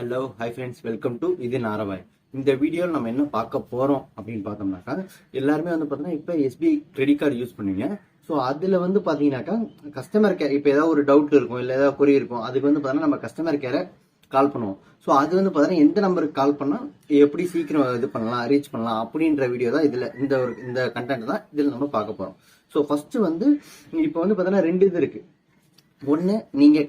Hello hi friends, welcome to இது நாரவாய். இந்த வீடியோவில் நம்ம என்ன பார்க்க போகிறோம் அப்படின்னு பார்த்தோம்னாக்கா, எல்லாருமே வந்து பார்த்தீங்கன்னா இப்போ எஸ்பிஐ கிரெடிட் கார்டு யூஸ் பண்ணுவீங்க. ஸோ அதில் வந்து பார்த்தீங்கன்னாக்கா கஸ்டமர் கேர் இப்போ ஏதாவது ஒரு டவுட் இருக்கும், இல்லை ஏதாவது கொரி இருக்கும், அதுக்கு வந்து பார்த்தீங்கன்னா நம்ம கஸ்டமர் கேரை கால் பண்ணுவோம். ஸோ அது வந்து பார்த்தீங்கன்னா எந்த நம்பருக்கு கால் பண்ணால் எப்படி சீக்கிரம் இது பண்ணலாம், ரீச் பண்ணலாம் அப்படின்ற வீடியோ தான் இதில் இந்த கண்டென்ட் தான் இதில் நம்ம பார்க்க போகிறோம். ஸோ ஃபஸ்ட்டு வந்து இப்போ வந்து பார்த்தீங்கன்னா ரெண்டு இது இருக்குது. ஒன்று, நீங்கள்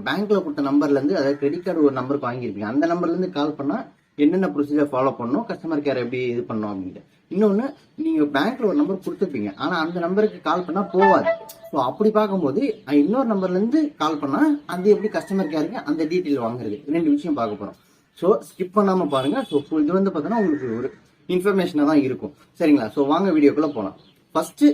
பேங்க்ல கொடுத்த நம்பர்லேருந்து, அதாவது கிரெடிட் கார்டு ஒரு நம்பருக்கு வாங்கியிருப்பீங்க, அந்த நம்பர்லேருந்து கால் பண்ணால் என்னென்ன ப்ரொசீஜர் ஃபாலோ பண்ணணும், கஸ்டமர் கேர் எப்படி இது பண்ணணும் அப்படின்ட்டு. இன்னொன்று, நீங்கள் பேங்க்ல ஒரு நம்பர் கொடுத்துருப்பீங்க, ஆனால் அந்த நம்பருக்கு கால் பண்ணால் போகாது. ஸோ அப்படி பார்க்கும்போது இன்னொரு நம்பர்லேருந்து கால் பண்ணால் அது எப்படி கஸ்டமர் கேருக்கு அந்த டீட்டெயில் வாங்குறது, ரெண்டு விஷயம் பார்க்க போகிறோம். ஸோ ஸ்கிப் பண்ணாமல் பாருங்கள். ஸோ இது வந்து பார்த்தோன்னா உங்களுக்கு ஒரு இன்ஃபர்மேஷனாக தான் இருக்கும். சரிங்களா? ஸோ வாங்க வீடியோக்குள்ளே போகலாம். ஃபர்ஸ்ட்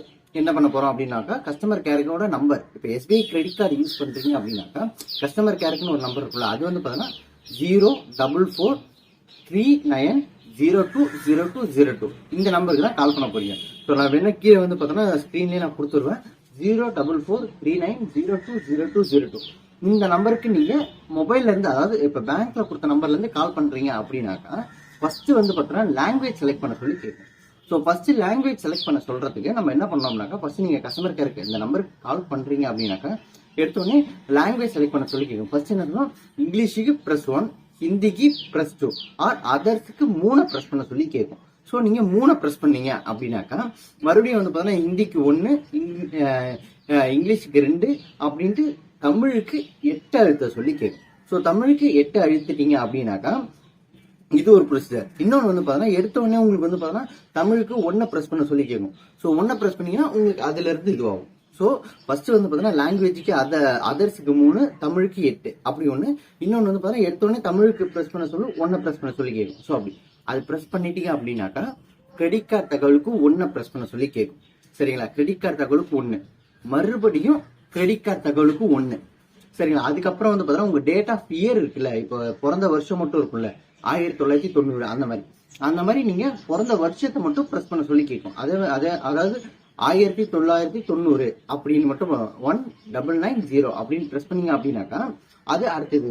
என்ன பண்ண போறோம் அப்படின்னாக்கா, கஸ்டமர் கேருக்கோட நம்பர். இப்போ எஸ்பிஐ கிரெடிட் கார்டு யூஸ் பண்றீங்க அப்படின்னாக்கா கஸ்டமர் கேருக்குன்னு ஒரு நம்பர் இருக்குல்ல, அது வந்து பார்த்தீங்கன்னா 04439020202 இந்த நம்பருக்கு தான் கால் பண்ண போறீங்க. ஸோ நான் வேணா கீழே வந்து பார்த்தோன்னா ஸ்க்ரீன்லேயே நான் கொடுத்துருவேன். 04439020202 இந்த நம்பருக்கு நீங்க மொபைல்ல இருந்து, அதாவது இப்போ பேங்க்ல கொடுத்த நம்பர்ல இருந்து கால் பண்றீங்க அப்படின்னாக்கா ஃபர்ஸ்ட் வந்து பார்த்தோன்னா லாங்குவேஜ் செலக்ட் பண்ண சொல்லி கேட்கும். ஸோ ஃபர்ஸ்ட் லாங்குவேஜ் செலக்ட் பண்ண சொல்றதுக்கு நம்ம என்ன பண்ணோம்னாக்கா, ஃபர்ஸ்ட் நீங்க கஸ்டமர் கேருக்கு இந்த நம்பருக்கு கால் பண்றீங்க அப்படின்னாக்கா எடுத்தோடனே லாங்குவேஜ் செலக்ட் பண்ண சொல்லி கேட்கும். ஃபர்ஸ்ட் என்ன, இங்கிலீஷுக்கு +1, ஹிந்திக்கு +2 ஆர் அதர்ஸுக்கு 3 ப்ரெஸ் பண்ண சொல்லி கேட்கும். ஸோ நீங்க 3 ப்ரெஸ் பண்ணீங்க அப்படின்னாக்கா மறுபடியும் வந்து பார்த்தீங்கன்னா ஹிந்திக்கு 1, இங்கிலீஷுக்கு 2 அப்படின்ட்டு தமிழுக்கு 8 அழுத்த சொல்லி கேட்கும். ஸோ தமிழுக்கு 8 அழுத்திட்டீங்க அப்படின்னாக்கா இது ஒரு ப்ரொசீஜர். இன்னொன்று வந்து பார்த்தீங்கன்னா எடுத்த உடனே உங்களுக்கு வந்து பார்த்தீங்கன்னா தமிழுக்கு 1 ப்ரெஸ் பண்ண சொல்லி கேட்கும். ஸோ 1 ப்ரெஸ் பண்ணீங்கன்னா உங்களுக்கு அதுல இருந்து இதுவாகும். ஸோ ஃபர்ஸ்ட் வந்து பார்த்தீங்கன்னா லாங்குவேஜுக்கு அதர்ஸுக்கு 3, தமிழுக்கு 8 அப்படி ஒன்று. இன்னொன்று வந்து பார்த்தீங்கன்னா எடுத்த உடனே தமிழுக்கு ப்ரெஸ் பண்ண சொல்லி 1 ப்ரெஸ் பண்ண சொல்லி கேட்கும். ஸோ அப்படி அது ப்ரெஸ் பண்ணிட்டீங்க அப்படின்னாக்கா கிரெடிட் கார்டு தகவலுக்கு 1 ப்ரெஸ் பண்ண சொல்லி கேட்கும். சரிங்களா? கிரெடிட் கார்டு தகவலுக்கு 1, மறுபடியும் கிரெடிட் கார்டு தகவலுக்கு 1. சரிங்களா? அதுக்கப்புறம் வந்து பார்த்தீங்கன்னா உங்க டேட் ஆஃப் இயர் இருக்குல்ல, இப்போ பிறந்த வருஷம் மட்டும் இருக்குல்ல, 1990 அந்த மாதிரி நீங்க பிறந்த வருஷத்தை மட்டும் பிரஸ் பண்ண சொல்லி கேட்கும். அதாவது 1990 அப்படின்னு மட்டும் 1990 அப்படின்னு பிரஸ் பண்ணீங்க அப்படின்னாக்கா அது அடுத்தது.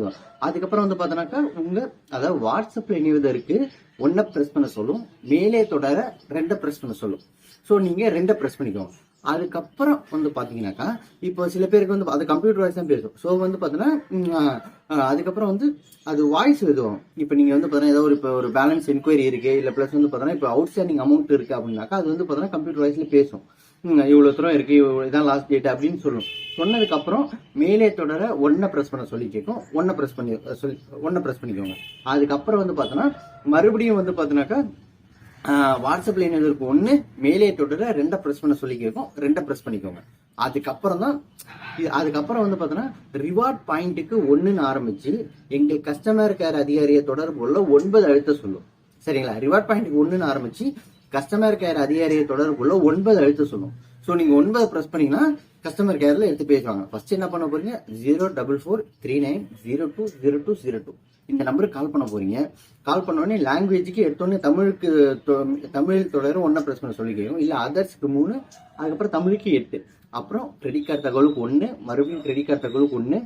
அதுக்கப்புறம் வந்து பார்த்தோன்னாக்கா அதாவது வாட்ஸ்அப்ல இணைவது இருக்கு, 1 பிரஸ் பண்ண சொல்லும், மேலே தொடர 2 பிரஸ் பண்ண சொல்லும். ஸோ நீங்க 2 பிரஸ் பண்ணிக்கோங்க. அதுக்கப்புறம் வந்து பாத்தீங்கன்னாக்கா இப்போ சில பேருக்கு வந்து அது கம்ப்யூட்டர் வாய்ஸ் தான் பேசும். ஸோ வந்து பாத்தீங்கன்னா அதுக்கப்புறம் வந்து அது வாய்ஸ் எழுதுவோம். இப்போ நீங்க வந்து பாத்தீங்கன்னா ஏதோ இப்போ ஒரு பேலன்ஸ் என்கொயரி இருக்கு, இல்ல பிளஸ் வந்து பாத்தீங்கன்னா இப்போ அவுட்ஸ்டாண்டிங் அமௌண்ட் இருக்கு அப்படின்னாக்கா அது வந்து பாத்தீங்கன்னா கம்ப்யூட்டர் வாய்ஸ்ல பேசும். இவ்வளவு தூரம் இருக்கு, இதான் லாஸ்ட் டேட் அப்படின்னு சொல்லும். சொன்னதுக்கு அப்புறம் மேலே தொடர 1 பிரஸ் பண்ண சொல்லி கேட்கும். 1 பிரஸ் பண்ணிக்கோங்க. அதுக்கப்புறம் வந்து பாத்தீங்கன்னா மறுபடியும் வந்து பாத்தீங்கன்னாக்கா வாட்ஸ்அப்ல என்ன இருக்கும், 1 மேலே தொடர 2 பிரஸ் பண்ண சொல்லி கேட்கும். 2 பிரஸ் பண்ணிக்கோங்க. அதுக்கப்புறம் வந்து பாத்தீங்கன்னா ரிவார்ட் பாயிண்ட்டுக்கு 1ன்னு ஆரம்பிச்சு எங்க கஸ்டமர் கேர் அதிகாரியை தொடர்பு உள்ள 9 அழுத்த சொல்லும். சரிங்களா? ரிவார்ட் பாயிண்ட்டுக்கு 1ன்னு ஆரம்பிச்சு கஸ்டமர் கேர் அதிகாரியை தொடர்பு உள்ள 9 அழுத்த சொல்லும். ஸோ நீங்க 9 பிரஸ் பண்ணீங்கன்னா கஸ்டமர் கேர்ல எடுத்து பேசுவாங்க. ஃபர்ஸ்ட் என்ன பண்ண போறீங்க, 04439020202 இந்த நம்பருக்கு கால் பண்ண போறீங்க. கால் பண்ண உடனே லாங்குவேஜுக்கு எடுத்தோடனே தமிழ் தொடர 1 பிரஸ் பண்ண சொல்லி கேட்கும், இல்ல அதர்ஸ்க்கு 3, அதுக்கப்புறம் தமிழுக்கு 8, அப்புறம் கிரெடிட் கார்டு தகவலுக்கு 1, மறுபடியும் கிரெடிட் கார்டு தகவலுக்கு 1,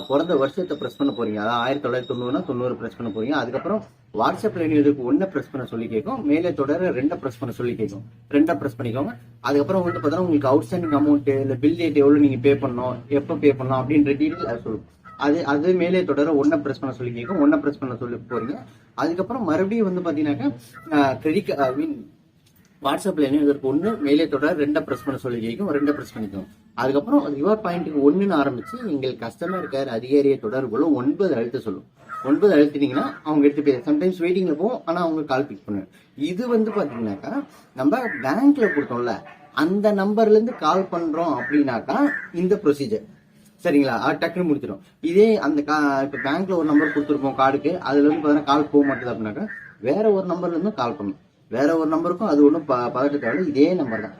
பிறந்த வருஷத்தை பிரஸ் பண்ண போறீங்க, அதாவது 1990 பிரஸ் பண்ண போறீங்க. அதுக்கப்புறம் வாட்ஸ்அப்ல இணையதுக்கு 1 பிரஸ் பண்ண சொல்லி கேட்கும், மேலே தொடர 2 பிரஸ் பண்ண சொல்லி கேட்கும். 2 பிரஸ் பண்ணிக்கோங்க. அதுக்கப்புறம் வந்து பார்த்தீங்கன்னா உங்களுக்கு அவுட்ஸ்டாண்டிங் அமௌண்ட், இல்ல பில் டேட் எவ்வளவு நீங்க பே பண்ணணும், எப்போ பே பண்ணணும் அப்படின்ற டீடைல் அது சொல்லும். அது மேலே தொடர 1 பிரஸ் பண்ண சொல்லி கேட்கும். 1 பிரஸ் பண்ண சொல்லி போறீங்க. அதுக்கப்புறம் மறுபடியும் வந்து பாத்தீங்கன்னாக்கா வாட்ஸ்அப்ல இணையதற்கு 1, மேலே தொடர 2 பிரஸ் பண்ண சொல்லி கேட்கும். 2 பிரஸ் பண்ணிக்கோங்க. அதுக்கப்புறம் ரிவார்ட் பாயிண்ட்டுக்கு 1ன்னு ஆரம்பிச்சு எங்கள் கஸ்டமர் கேர் அதிகாரியை தொடர்புள்ள 9 அழுத்த சொல்லும். 9 அழுத்திட்டீங்கன்னா அவங்க எடுத்து பேச சம்டைம்ஸ் வெயிட்டிங்ல போகும், ஆனா அவங்க கால் பிக் பண்ணுவேன். இது வந்து பாத்தீங்கன்னாக்கா நம்ம பேங்க்ல கொடுத்தோம்ல அந்த நம்பர்ல இருந்து கால் பண்றோம் அப்படின்னாக்கா இந்த ப்ரொசீஜர். சரிங்களா? டக்குன்னு முடிச்சிடும். இதே அந்த இப்போ பேங்க்ல ஒரு நம்பர் கொடுத்துருப்போம் கார்டுக்கு, அதுல இருந்து பார்த்தீங்கன்னா கால் போக மாட்டேது அப்படின்னாக்கா வேற ஒரு நம்பர்ல இருந்து கால் பண்ணணும். வேற ஒரு நம்பருக்கும் அது ஒன்றும் பதட்டத்தோட இதே நம்பர் தான்,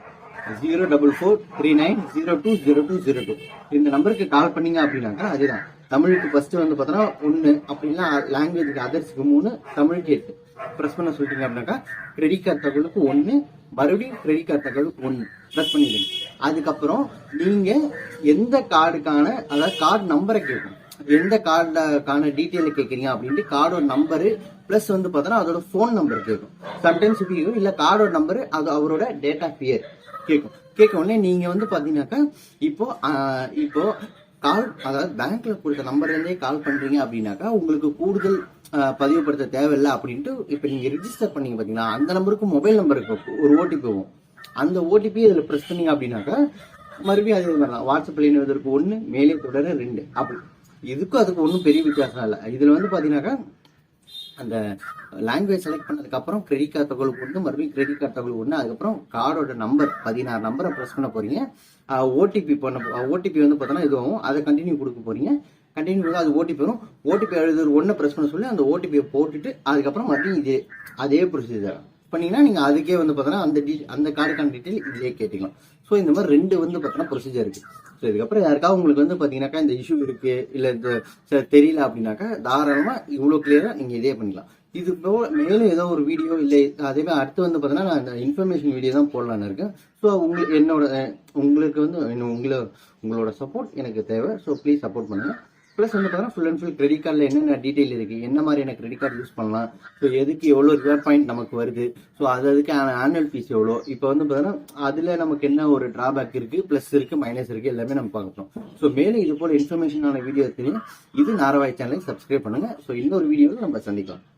04439020202 இந்த நம்பருக்கு கால் பண்ணீங்க அப்படின்னாக்கா அதுதான். தமிழுக்கு ஃபர்ஸ்ட் வந்து பார்த்தோன்னா 1, அப்படின்னா லாங்குவேஜுக்கு அதர்ஸுக்கு 3, தமிழுக்கு 8 பிரஸ் பண்ண சொல்லிட்டீங்க அப்படின்னாக்கா கிரெடிட் கார்டு தகவலுக்கு 1, மறுபடியும் கிரெடிட் கார்டு தகவலுக்கு 1 பிரஸ் பண்ணிடுங்க. அதுக்கப்புறம் நீங்க எந்த கார்டுக்கான, அதாவது கார்டு நம்பரை கேட்கும். எந்த கார்டுக்கான டீட்டெயில் கேட்குறீங்க அப்படின்ட்டு கார்டோட நம்பரு பிளஸ் வந்து பார்த்தோன்னா அதோட ஃபோன் நம்பர் கேட்கும். சம்டைம்ஸ் இப்படி இல்லை கார்டோட நம்பரு அது அவரோட டேட் ஆஃப் இயர் கேட்க உடனே நீங்க வந்து பாத்தீங்கன்னாக்கா இப்போ கால், அதாவது பேங்க்ல கொடுத்த நம்பர்ல இருந்தே கால் பண்றீங்க அப்படின்னாக்கா உங்களுக்கு கூடுதல் பதிவுபடுத்த தேவையில்லை அப்படின்ட்டு இப்ப நீங்க ரிஜிஸ்டர் பண்ணீங்க பாத்தீங்கன்னா அந்த நம்பருக்கு மொபைல் நம்பருக்கு ஒரு ஓடிபி போகும். அந்த ஓடிபி இதுல பிரஸ் பண்ணீங்க அப்படின்னாக்கா மறுபடியும் அதே மாதிரி வாட்ஸ்அப்ல இணைவதற்கு 1 மேலே தொடர 2 அப்படி. இதுக்கும் அதுக்கு ஒன்றும் பெரிய வித்தியாசம் இல்லை. இதுல வந்து பாத்தீங்கன்னாக்கா அந்த லாங்குவேஜ் செலக்ட் பண்ணதுக்கு அப்புறம் கிரெடிட் கார்டு தகவல் ஒன்று, மறுபடியும் கிரெடிட் கார்டு தகவல் ஒன்று, அதுக்கப்புறம் கார்டோட நம்பர் 16 நம்பரை ப்ரெஸ் பண்ண போறீங்க. ஓடிபி வந்து பார்த்தோன்னா இதுவும் அதை கண்டினியூ கொடுக்க போறீங்க. கண்டினியூ கொடுக்க அது ஓடிபி வரும். ஓடிபி எழுதுற ஒன்றை ப்ரெஸ் பண்ண சொல்லி அந்த ஓடிபியை போட்டுட்டு அதுக்கப்புறம் மறுபடியும் அதே ப்ரொசீஜர் பண்ணீங்கன்னா நீங்க அதுக்கே வந்து பார்த்தோன்னா அந்த கார்டுக்கான டீட்டெயில் இதுலேயே கேட்டுக்கலாம். ஸோ இந்த மாதிரி 2 வந்து பார்த்தோன்னா ப்ரொசீஜர் இருக்கு. ஸோ இதுக்கப்புறம் யாருக்காவது உங்களுக்கு வந்து பார்த்தீங்கன்னாக்கா இந்த இஷ்யூ இருக்கு இல்லை இந்த தெரியல அப்படின்னாக்கா தாராளமாக இவ்வளோ கிளியரா நீங்க இதே பண்ணிக்கலாம். இது மேலும் ஏதோ ஒரு வீடியோ இல்லை அதே மாதிரி அடுத்து வந்து பார்த்தீங்கன்னா நான் இந்த இன்ஃபர்மேஷன் வீடியோ தான் போடலான்னு இருக்கேன். ஸோ உங்களுக்கு வந்து உங்களோட சப்போர்ட் எனக்கு தேவை. ஸோ ப்ளீஸ் சப்போர்ட் பண்ணுங்க. ப்ளஸ் வந்து பார்த்தீங்கன்னா ஃபுல் அண்ட் ஃபுல் கிரெடிட் கார்டில் என்னென்ன டீட்டெயில் இருக்கு, என்ன மாதிரியான கிரெடிட் கார்டு யூஸ் பண்ணலாம், ஸோ எதுக்கு எவ்வளோ ரிவார்ட் பாயிண்ட் நமக்கு வருது, ஸோ அதுக்கு ஆனுவல் ஃபீஸ் எவ்வளோ, இப்போ வந்து பார்த்தீங்கன்னா அதில் நமக்கு என்ன ஒரு டிராபேக் இருக்கு, ப்ளஸ் இருக்கு, மைனஸ் இருக்கு, எல்லாமே நம்ம பார்க்கணும். ஸோ மேலும் இது போல இன்ஃபர்மேஷனான வீடியோ தெரியும். இது நாரவாய் சேனலை சப்ஸ்கிரைப் பண்ணுங்க. ஸோ இன்னொரு வீடியோவில் நம்ம சந்திக்கலாம்.